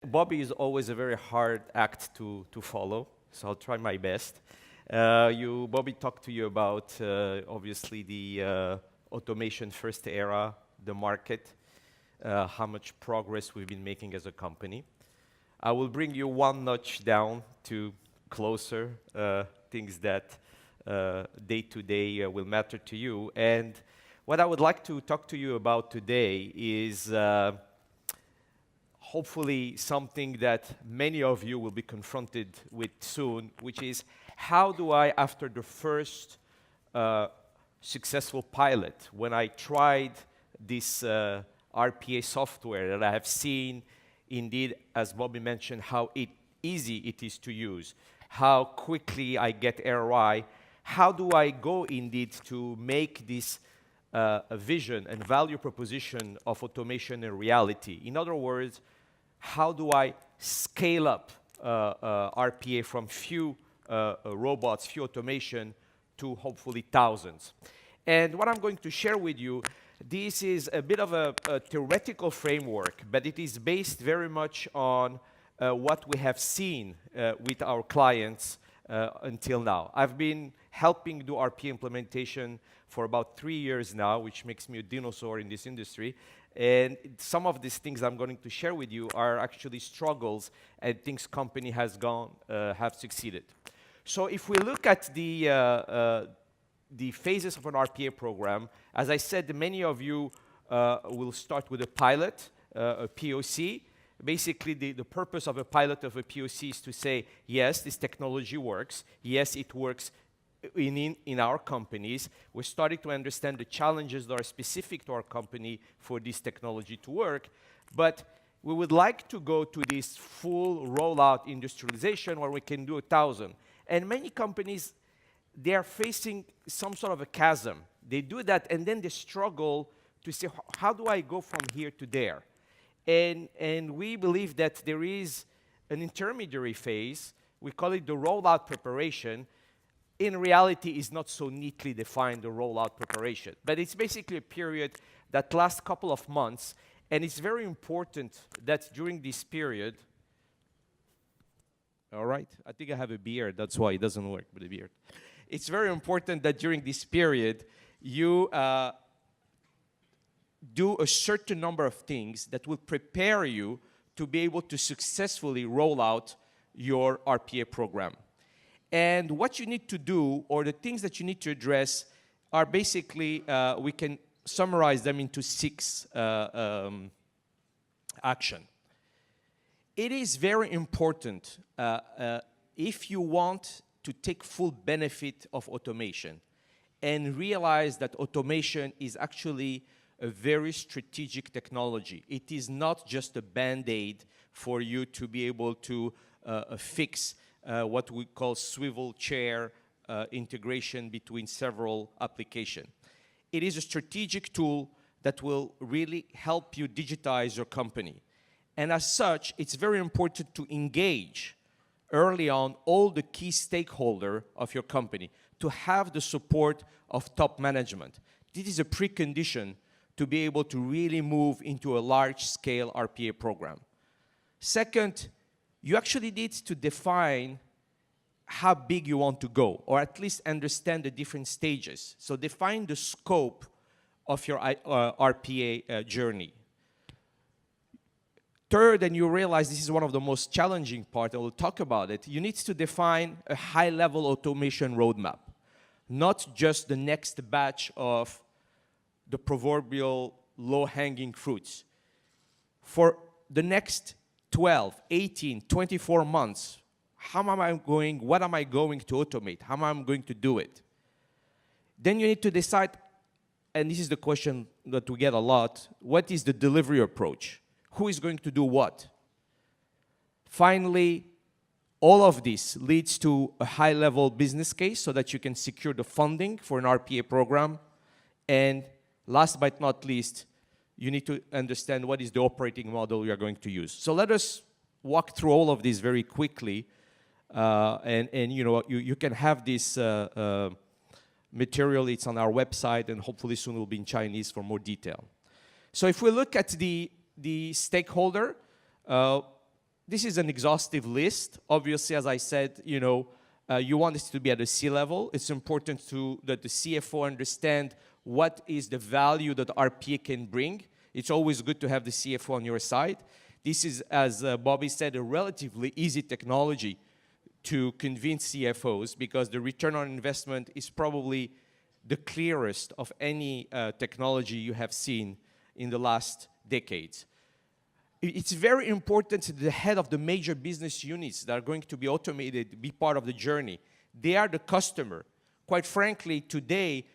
Bobby is always a very hard act to follow, so I'll try my best. Bobby talked to you about, obviously, the automation first era, the market, how much progress we've been making as a company. I will bring you one notch down to closer things that day to day will matter to you. And what I would like to talk to you about today is hopefully something that many of you will be confronted with soon, which is how do I, after the first successful pilot, when I tried this RPA software that I have seen, indeed, as Bobby mentioned, how easy it is to use, how quickly I get ROI, how do I go indeed to make this a vision and value proposition of automation a reality? In other words, how do I scale up RPA from few robots, few automation, to hopefully thousands? And what I'm going to share with you, this is a bit of a theoretical framework, but it is based very much on what we have seen with our clients until now. I've been helping do RPA implementation for about 3 years now, which makes me a dinosaur in this industry. And some of these things I'm going to share with you are actually struggles and things company have succeeded. So if we look at the phases of an RPA program, as I said, many of you will start with a pilot, a POC. Basically, the purpose of a pilot of a POC is to say, yes, this technology works. Yes, it works in our companies. We're starting to understand the challenges that are specific to our company for this technology to work. But we would like to go to this full rollout industrialization where we can do 1,000. And many companies, they are facing some sort of a chasm. They do that, and then they struggle to say, how do I go from here to there? And we believe that there is an intermediary phase. We call it the rollout preparation. In reality, is not so neatly defined, the rollout preparation. But it's basically a period that lasts a couple of months, and it's very important that during this period, all right, I think I have a beard, that's why it doesn't work with a beard. It's very important that during this period, you do a certain number of things that will prepare you to be able to successfully roll out your RPA program. And what you need to do, or the things that you need to address, are basically, we can summarize them into 6 action. It is very important, if you want to take full benefit of automation and realize that automation is actually a very strategic technology. It is not just a band-aid for you to be able to fix what we call swivel chair integration between several applications. It is a strategic tool that will really help you digitize your company. And as such, it's very important to engage early on all the key stakeholders of your company, to have the support of top management. This is a precondition to be able to really move into a large-scale RPA program. Second, you actually need to define how big you want to go, or at least understand the different stages. So define the scope of your RPA journey. Third, and you realize this is one of the most challenging parts, and we'll talk about it, you need to define a high-level automation roadmap, not just the next batch of the proverbial low-hanging fruits. For the next 12, 18, 24 months, what am I going to automate? How am I going to do it? Then you need to decide, and this is the question that we get a lot, what is the delivery approach? Who is going to do what? Finally, all of this leads to a high-level business case so that you can secure the funding for an RPA program. And last but not least, you need to understand what is the operating model you're going to use. So let us walk through all of this very quickly. And you know, you can have this material. It's on our website, and hopefully soon it will be in Chinese for more detail. So if we look at the stakeholder, this is an exhaustive list. Obviously, as I said, you want this to be at a C-level. It's important that the CFO understand what is the value that RPA can bring. It's always good to have the CFO on your side. This is, as Bobby said, a relatively easy technology to convince CFOs because the return on investment is probably the clearest of any technology you have seen in the last decades. It's very important that the head of the major business units that are going to be automated be part of the journey. They are the customer. Quite frankly, today,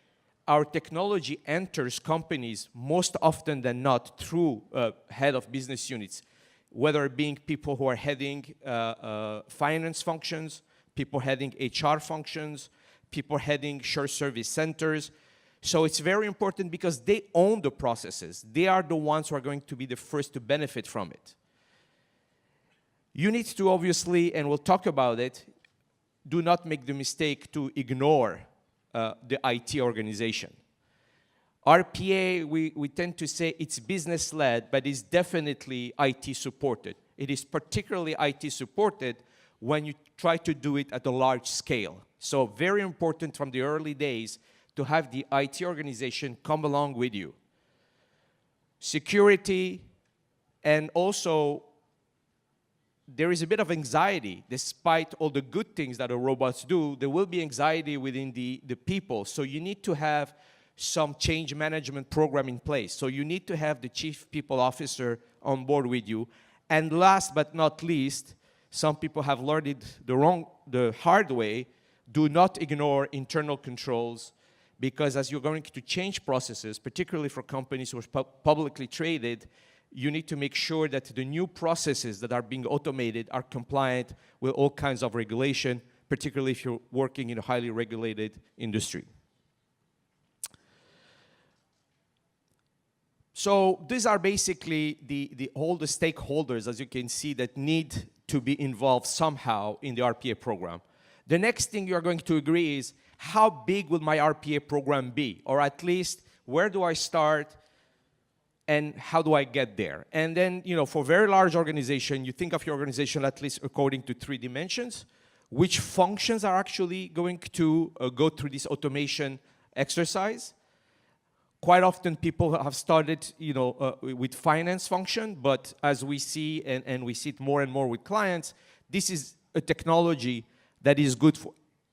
our technology enters companies most often than not through head of business units, whether it being people who are heading finance functions, people heading HR functions, people heading shared service centers. So it's very important because they own the processes. They are the ones who are going to be the first to benefit from it. You need to obviously, and we'll talk about it, do not make the mistake to ignore the IT organization. RPA, we tend to say it's business-led, but it's definitely IT-supported. It is particularly IT-supported when you try to do it at a large scale. So very important from the early days to have the IT organization come along with you. Security, and also there is a bit of anxiety. Despite all the good things that the robots do, there will be anxiety within the people. So you need to have some change management program in place. So you need to have the chief people officer on board with you. And last but not least, some people have learned it the hard way, do not ignore internal controls, because as you're going to change processes, particularly for companies who are publicly traded, you need to make sure that the new processes that are being automated are compliant with all kinds of regulation, particularly if you're working in a highly regulated industry. So these are basically all the stakeholders, as you can see, that need to be involved somehow in the RPA program. The next thing you're going to agree is, how big will my RPA program be? Or at least, where do I start and how do I get there? And then, for very large organization, you think of your organization at least according to 3 dimensions. Which functions are actually going to go through this automation exercise? Quite often people have started, with finance function, but as we see, and we see it more and more with clients, this is a technology that is good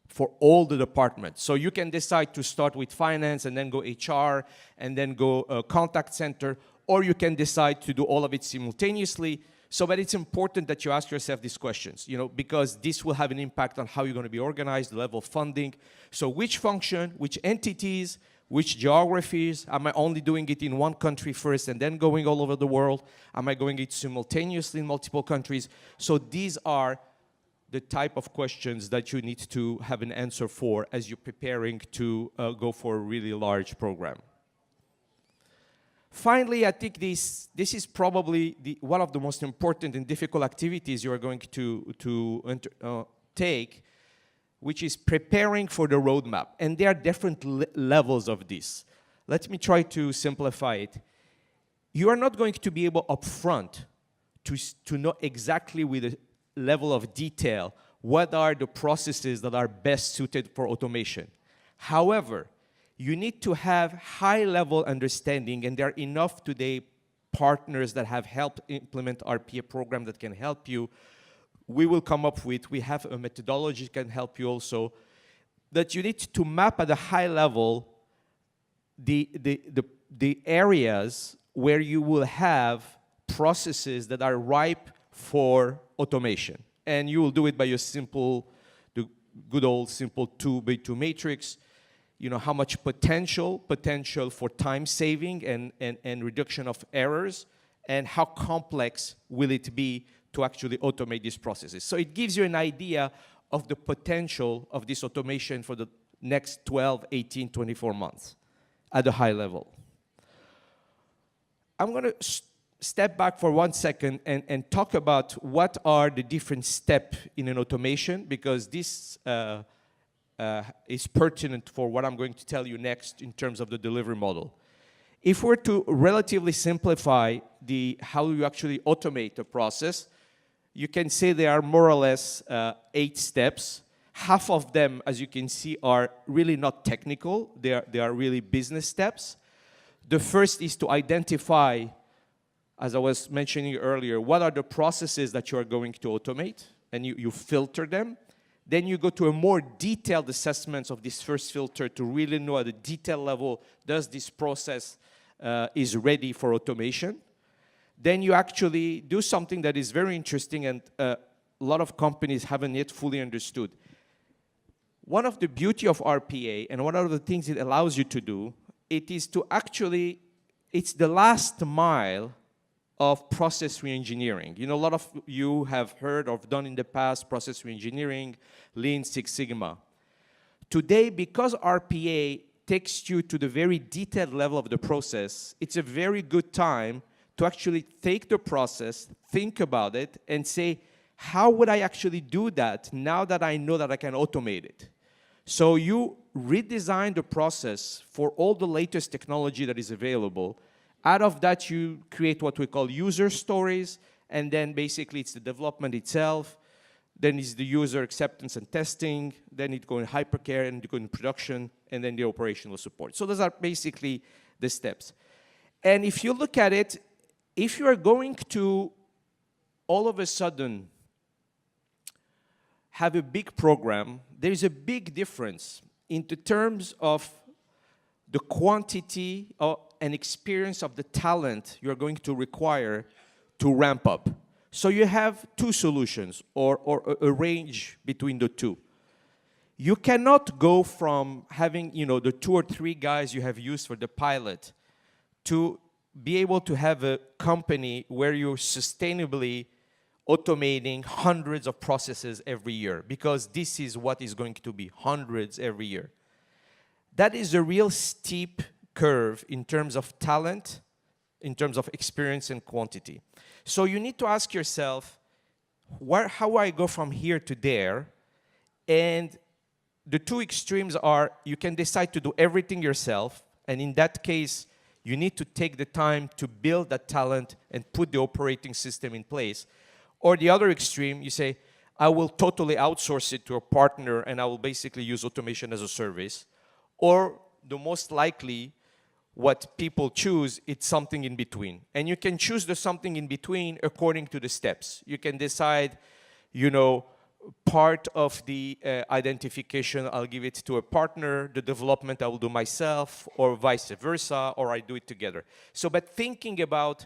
for all the departments. So you can decide to start with finance and then go HR and then go contact center, or you can decide to do all of it simultaneously. So, but it's important that you ask yourself these questions, because this will have an impact on how you're going to be organized, the level of funding. So which function, which entities, which geographies? Am I only doing it in one country first and then going all over the world? Am I going it simultaneously in multiple countries? So these are the type of questions that you need to have an answer for as you're preparing to go for a really large program. Finally, I think this is probably one of the most important and difficult activities you are going to take, which is preparing for the roadmap. And there are different levels of this. Let me try to simplify it. You are not going to be able upfront to know exactly with a level of detail what are the processes that are best suited for automation. However, you need to have high-level understanding, and there are enough today partners that have helped implement RPA program that can help you. We will come up with, we have a methodology that can help you also, that you need to map at a high level the areas where you will have processes that are ripe for automation. And you will do it by your the good old simple 2x2 matrix. How much potential for time saving and reduction of errors, and how complex will it be to actually automate these processes. So it gives you an idea of the potential of this automation for the next 12, 18, 24 months at a high level. I'm going to step back for 1 second and talk about what are the different steps in an automation, because this is pertinent for what I'm going to tell you next in terms of the delivery model. If we're to relatively simplify how you actually automate a process, you can say they are more or less 8 steps. Half of them, as you can see, are really not technical. They are really business steps. The first is to identify, as I was mentioning earlier, what are the processes that you are going to automate, and you filter them. Then you go to a more detailed assessment of this first filter to really know at a detail level, does this process is ready for automation. Then you actually do something that is very interesting and a lot of companies haven't yet fully understood. One of the beauty of RPA and one of the things it allows you to do, it is to actually, it's the last mile of process reengineering. You know, a lot of you have heard or done in the past process reengineering, Lean Six Sigma. Today, because RPA takes you to the very detailed level of the process, it's a very good time to actually take the process, think about it, and say, how would I actually do that now that I know that I can automate it? So you redesign the process for all the latest technology that is available. Out of that, you create what we call user stories, and then basically it's the development itself, then it's the user acceptance and testing, then it goes in hypercare, and it goes in production, and then the operational support. So those are basically the steps. And if you look at it, if you are going to all of a sudden have a big program, there is a big difference in the terms of the quantity and experience of the talent you're going to require to ramp up. So you have 2 solutions or a range between the 2. You cannot go from having, you know, the 2 or 3 guys you have used for the pilot to be able to have a company where you're sustainably automating hundreds of processes every year, because this is what is going to be, hundreds every year. That is a real steep curve in terms of talent, in terms of experience and quantity. So you need to ask yourself, how do I go from here to there? And the 2 extremes are, you can decide to do everything yourself, and in that case, you need to take the time to build that talent and put the operating system in place. Or the other extreme, you say, I will totally outsource it to a partner and I will basically use automation as a service. Or the most likely, what people choose, it's something in between. And you can choose the something in between according to the steps. You can decide, you know, part of the identification, I'll give it to a partner, the development I will do myself, or vice versa, or I do it together. So, but thinking about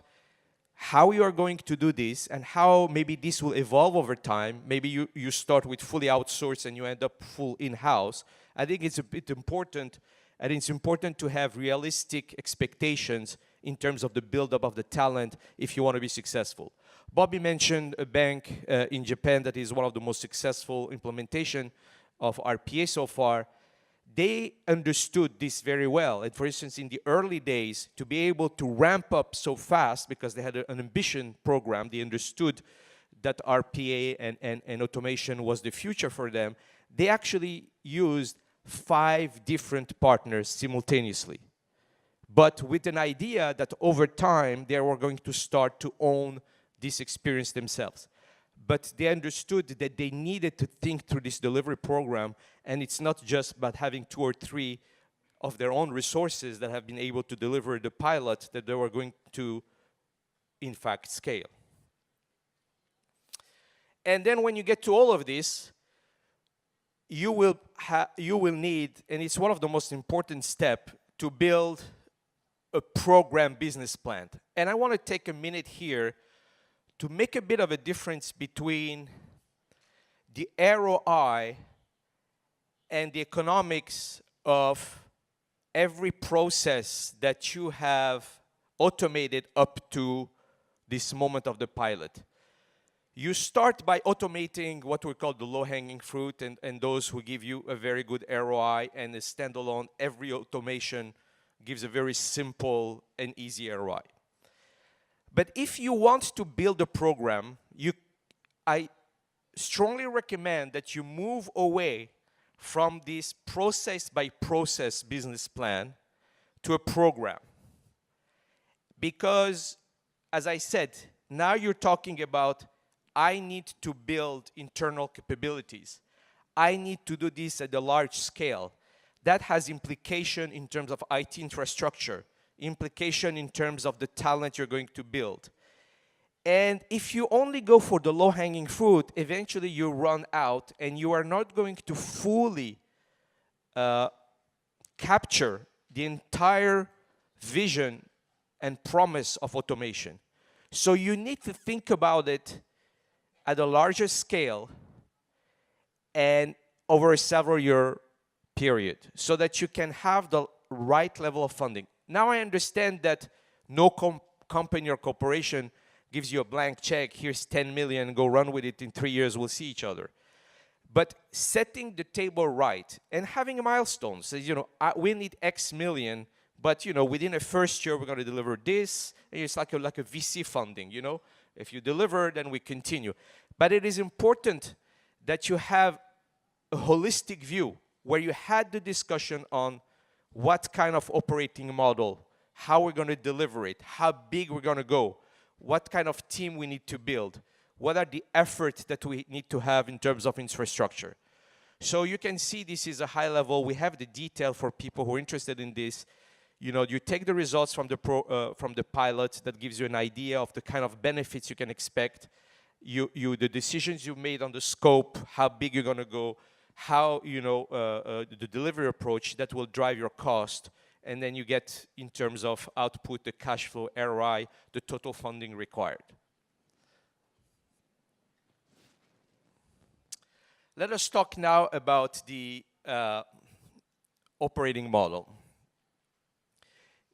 how you are going to do this and how maybe this will evolve over time, maybe you start with fully outsourced and you end up full in-house, I think it's a bit important, and it's important to have realistic expectations in terms of the buildup of the talent if you want to be successful. Bobby mentioned a bank in Japan that is one of the most successful implementation of RPA so far. They understood this very well. And for instance, in the early days, to be able to ramp up so fast because they had an ambition program, they understood that RPA and automation was the future for them, they actually used 5 different partners simultaneously. But with an idea that over time, they were going to start to own this experience themselves. But they understood that they needed to think through this delivery program, and it's not just about having 2 or 3 of their own resources that have been able to deliver the pilot that they were going to, in fact, scale. And then when you get to all of this, you will need, and it's one of the most important steps, to build a program business plan. And I want to take a minute here to make a bit of a difference between the ROI and the economics of every process that you have automated up to this moment of the pilot. You start by automating what we call the low-hanging fruit and those who give you a very good ROI, and a standalone, every automation gives a very simple and easy ROI. But if you want to build a program, I strongly recommend that you move away from this process-by-process business plan to a program. Because, as I said, now you're talking about I need to build internal capabilities. I need to do this at a large scale. That has implication in terms of IT infrastructure, implication in terms of the talent you're going to build. And if you only go for the low-hanging fruit, eventually you run out and you are not going to fully capture the entire vision and promise of automation. So you need to think about it at a larger scale and over a several-year period so that you can have the right level of funding. Now I understand that no company or corporation gives you a blank check, here's 10 million, go run with it, in 3 years we'll see each other. But setting the table right and having milestones, so, you know, we need X million, but you know, within the first year we're going to deliver this, and it's like a VC funding, you know. If you deliver, then we continue. But it is important that you have a holistic view where you had the discussion on what kind of operating model, how we're going to deliver it, how big we're going to go, what kind of team we need to build, what are the efforts that we need to have in terms of infrastructure. So you can see this is a high level. We have the detail for people who are interested in this. You know, you take the results from the pilot that gives you an idea of the kind of benefits you can expect. The decisions you made on the scope, how big you're going to go, how, you know, the delivery approach that will drive your cost. And then you get, in terms of output, the cash flow, ROI, the total funding required. Let us talk now about the operating model.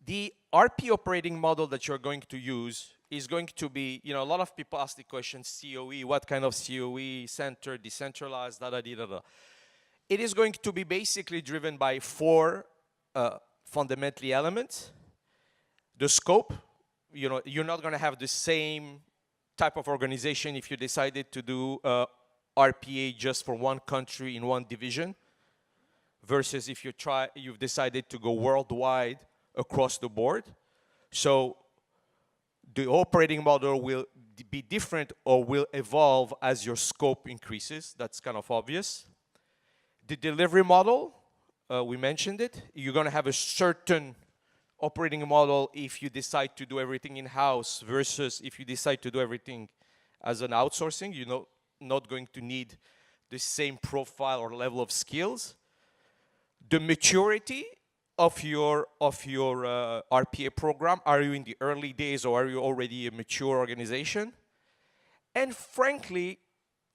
The RP operating model that you're going to use is going to be, you know, a lot of people ask the question, COE, what kind of COE, center, decentralized, da-da-da-da-da. It is going to be basically driven by 4 fundamentally elements. The scope, you know, you're not going to have the same type of organization if you decided to do RPA just for one country in one division versus if you've decided to go worldwide across the board. So the operating model will be different or will evolve as your scope increases. That's kind of obvious. The delivery model, we mentioned it. You're going to have a certain operating model if you decide to do everything in-house versus if you decide to do everything as an outsourcing. You're not going to need the same profile or level of skills. The maturity of your RPA program. Are you in the early days or are you already a mature organization? And frankly,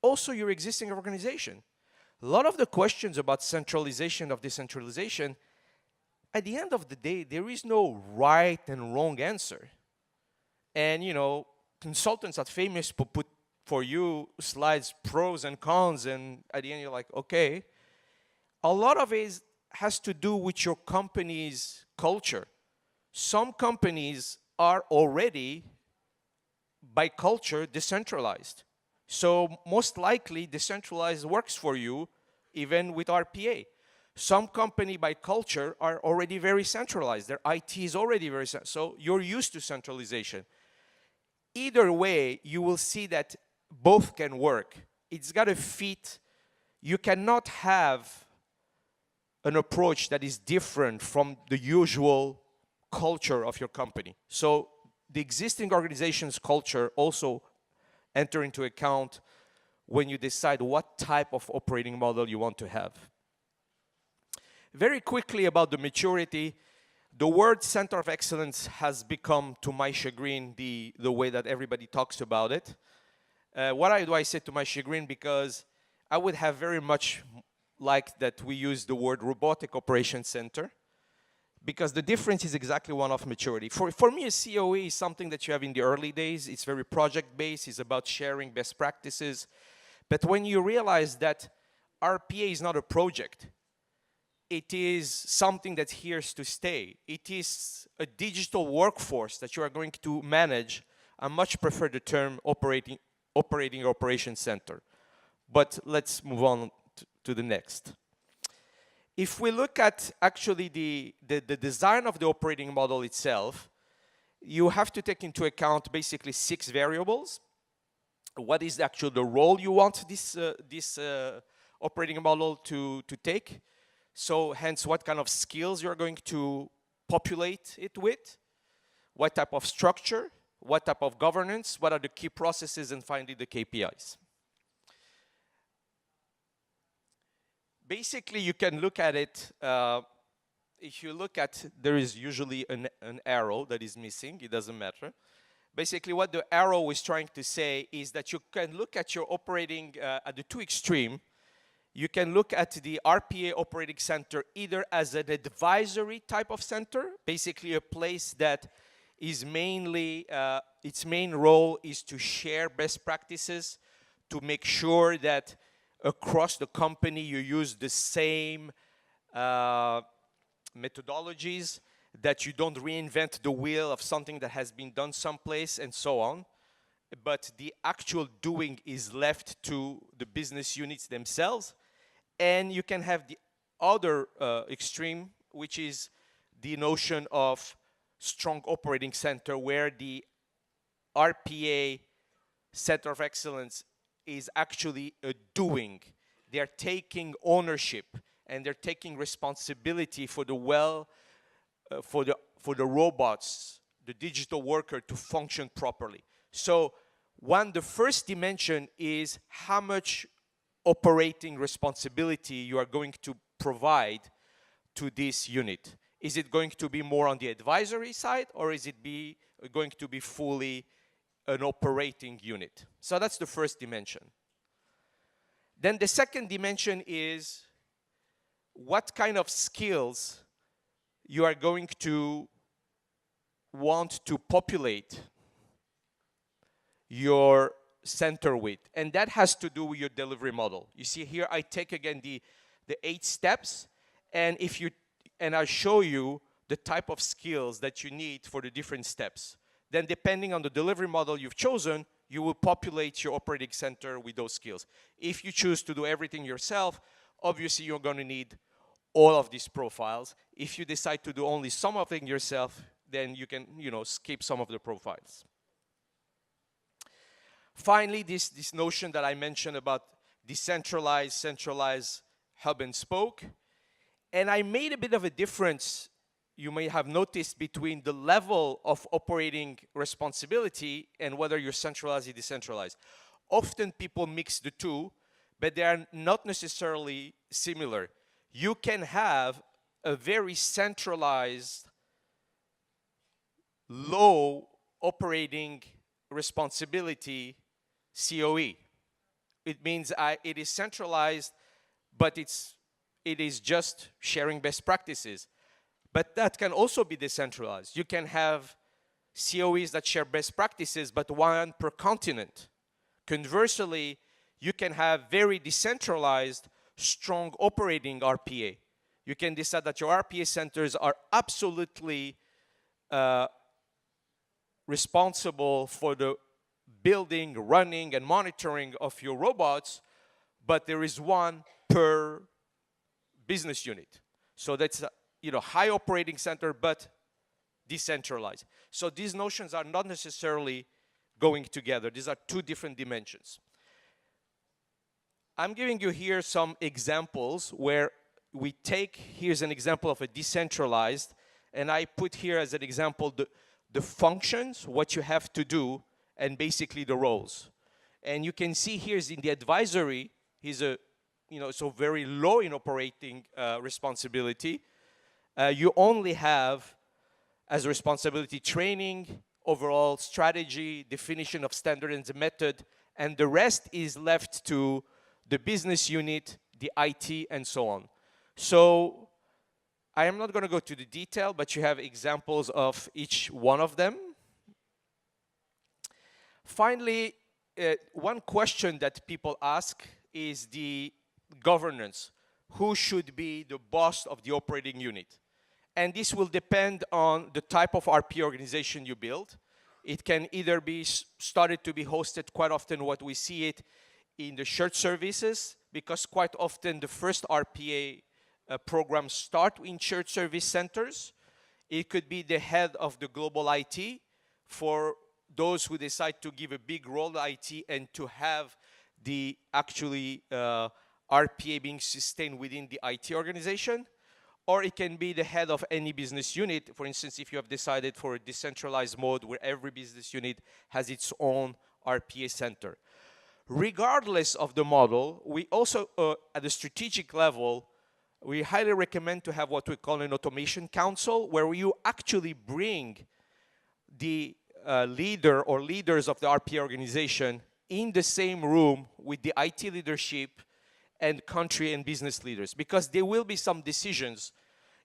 also your existing organization. A lot of the questions about centralization of decentralization, at the end of the day, there is no right and wrong answer. And, you know, consultants at Famous put for you slides, pros and cons, and at the end you're like, okay. A lot of it has to do with your company's culture. Some companies are already, by culture, decentralized. So most likely, decentralized works for you, even with RPA. Some company, by culture, are already very centralized. Their IT is already very centralized. So you're used to centralization. Either way, you will see that both can work. It's got to fit. You cannot have an approach that is different from the usual culture of your company. So the existing organization's culture also enter into account when you decide what type of operating model you want to have. Very quickly about the maturity, the word center of excellence has become, to my chagrin, the way that everybody talks about it. Why do I say to my chagrin? Because I would have very much liked that we use the word robotic operations center, because the difference is exactly one of maturity. For me, a COE is something that you have in the early days. It's very project-based. It's about sharing best practices. But when you realize that RPA is not a project, it is something that's here to stay. It is a digital workforce that you are going to manage. I much prefer the term operating operations center. But let's move on to the next. If we look at actually the design of the operating model itself, you have to take into account basically 6 variables. what is actually the role you want this operating model to take. So hence, what kind of skills you're going to populate it with, what type of structure, what type of governance, what are the key processes, and finally the KPIs. Basically, you can look at it, if you look at, there is usually an arrow that is missing, it doesn't matter. Basically, what the arrow is trying to say is that you can look at your operating, at the two extreme, you can look at the RPA operating center either as an advisory type of center, basically a place that is mainly, its main role is to share best practices, to make sure that across the company you use the same methodologies, that you don't reinvent the wheel of something that has been done someplace and so on. But the actual doing is left to the business units themselves. And you can have the other extreme, which is the notion of strong operating center, where the RPA Center of Excellence is actually a doing. They're taking ownership and they're taking responsibility for the for the robots, the digital worker, to function properly. So the first dimension is how much operating responsibility you are going to provide to this unit. Is it going to be more on the advisory side, or is it going to be fully an operating unit? So that's the first dimension. Then the second dimension is what kind of skills you are going to want to populate your center with. And that has to do with your delivery model. You see here, I take again the 8 steps, and I show you the type of skills that you need for the different steps. Then depending on the delivery model you've chosen, you will populate your operating center with those skills. If you choose to do everything yourself, obviously you're going to need all of these profiles. If you decide to do only some of it yourself, then you can, skip some of the profiles. Finally, this notion that I mentioned about decentralized, centralized, hub and spoke. And I made a bit of a difference, you may have noticed, between the level of operating responsibility and whether you're centralized or decentralized. Often people mix the two, but they are not necessarily similar. You can have a very centralized, low operating responsibility COE. It means it is centralized, but it is just sharing best practices. But that can also be decentralized. You can have COEs that share best practices, but one per continent. Conversely, you can have very decentralized, strong operating RPA. You can decide that your RPA centers are absolutely responsible for the building, running, and monitoring of your robots, but there is one per business unit. So that's high operating center, but decentralized. So these notions are not necessarily going together. These are two different dimensions. I'm giving you here some examples where here's an example of a decentralized, and I put here as an example the functions, what you have to do, and basically the roles. And you can see here is in the advisory, he's so very low in operating responsibility. You only have as responsibility training, overall strategy, definition of standard and the method, and the rest is left to the business unit, the IT, and so on. So I am not going to go to the detail, but you have examples of each one of them. Finally, one question that people ask is the governance. Who should be the boss of the operating unit? And this will depend on the type of RP organization you build. It can either be started to be hosted, quite often what we see it in the shared services, because quite often the first RPA programs start in shared service centers. It could be the head of the global IT for those who decide to give a big role to IT and to have the actually RPA being sustained within the IT organization, or it can be the head of any business unit. For instance, if you have decided for a decentralized mode where every business unit has its own RPA center. Regardless of the model, we also, at the strategic level, we highly recommend to have what we call an automation council, where you actually bring the leader or leaders of the RPA organization in the same room with the IT leadership and country and business leaders, because there will be some decisions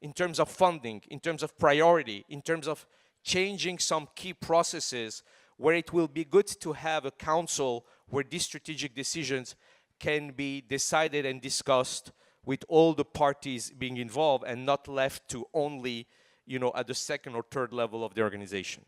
in terms of funding, in terms of priority, in terms of changing some key processes, where it will be good to have a council where these strategic decisions can be decided and discussed with all the parties being involved and not left to only, you know, at the second or third level of the organization.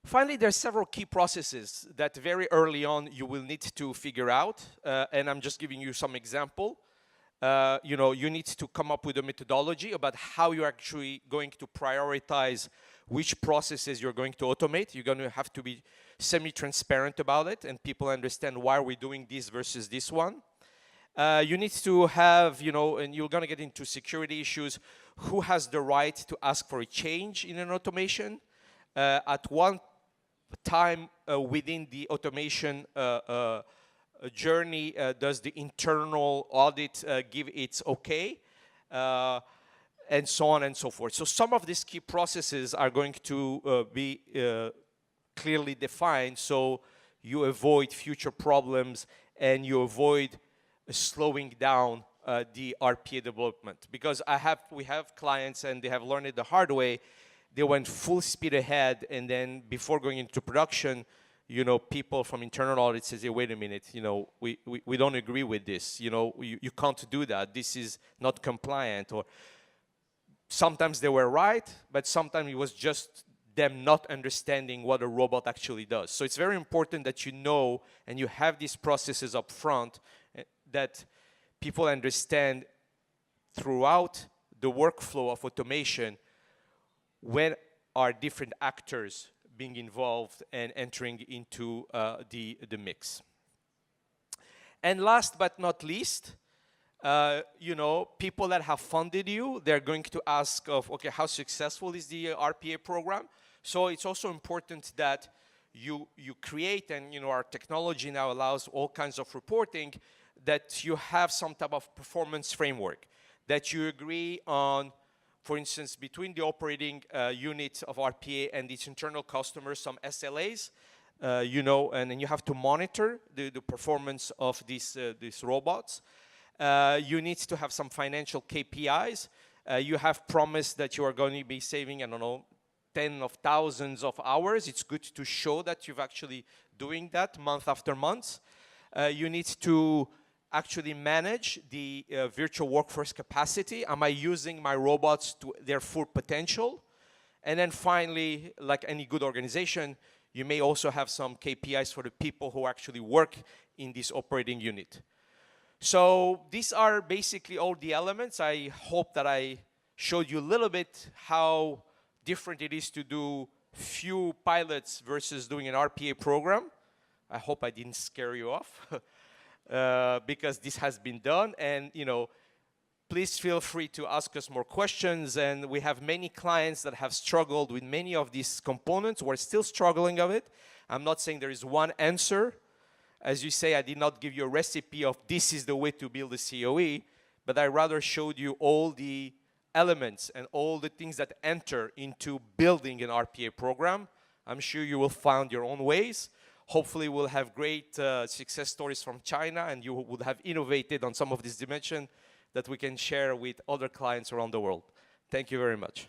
Finally, there are several key processes that very early on you will need to figure out, and I'm just giving you some example. You know, you need to come up with a methodology about how you're actually going to prioritize which processes you're going to automate. You're going to have to be semi-transparent about it, and people understand why we're doing this versus this one. You need to have, you know, and you're going to get into security issues, who has the right to ask for a change in an automation. At one time within the automation journey, does the internal audit give its okay, and so on and so forth. So some of these key processes are going to be clearly defined, so you avoid future problems and you avoid slowing down the RPA development. Because we have clients and they have learned it the hard way. They went full speed ahead, and then before going into production, you know, people from internal audit says, hey, wait a minute, you know, we don't agree with this. You know, you can't do that. This is not compliant. Or sometimes they were right, but sometimes it was just them not understanding what a robot actually does. So it's very important that you know and you have these processes up front that people understand throughout the workflow of automation when are different actors being involved and entering into the mix. And last but not least, you know, people that have funded you, they're going to ask of, okay, how successful is the RPA program? So it's also important that you create, and you know, our technology now allows all kinds of reporting, that you have some type of performance framework, that you agree on, for instance, between the operating unit of RPA and its internal customers, some SLAs, you know, and then you have to monitor the performance of these robots. You need to have some financial KPIs. You have promised that you are going to be saving, I don't know, tens of thousands of hours. It's good to show that you've actually doing that month after month. You need to actually manage the virtual workforce capacity. Am I using my robots to their full potential? And then finally, like any good organization, you may also have some KPIs for the people who actually work in this operating unit. So these are basically all the elements. I hope that I showed you a little bit how different it is to do few pilots versus doing an RPA program. I hope I didn't scare you off. Because this has been done, and you know, please feel free to ask us more questions. And we have many clients that have struggled with many of these components. We're still struggling of it. I'm not saying there is one answer. As you say, I did not give you a recipe of this is the way to build a COE, but I rather showed you all the elements and all the things that enter into building an RPA program. I'm sure you will find your own ways. Hopefully we'll have great success stories from China, and you would have innovated on some of this dimension that we can share with other clients around the world. Thank you very much.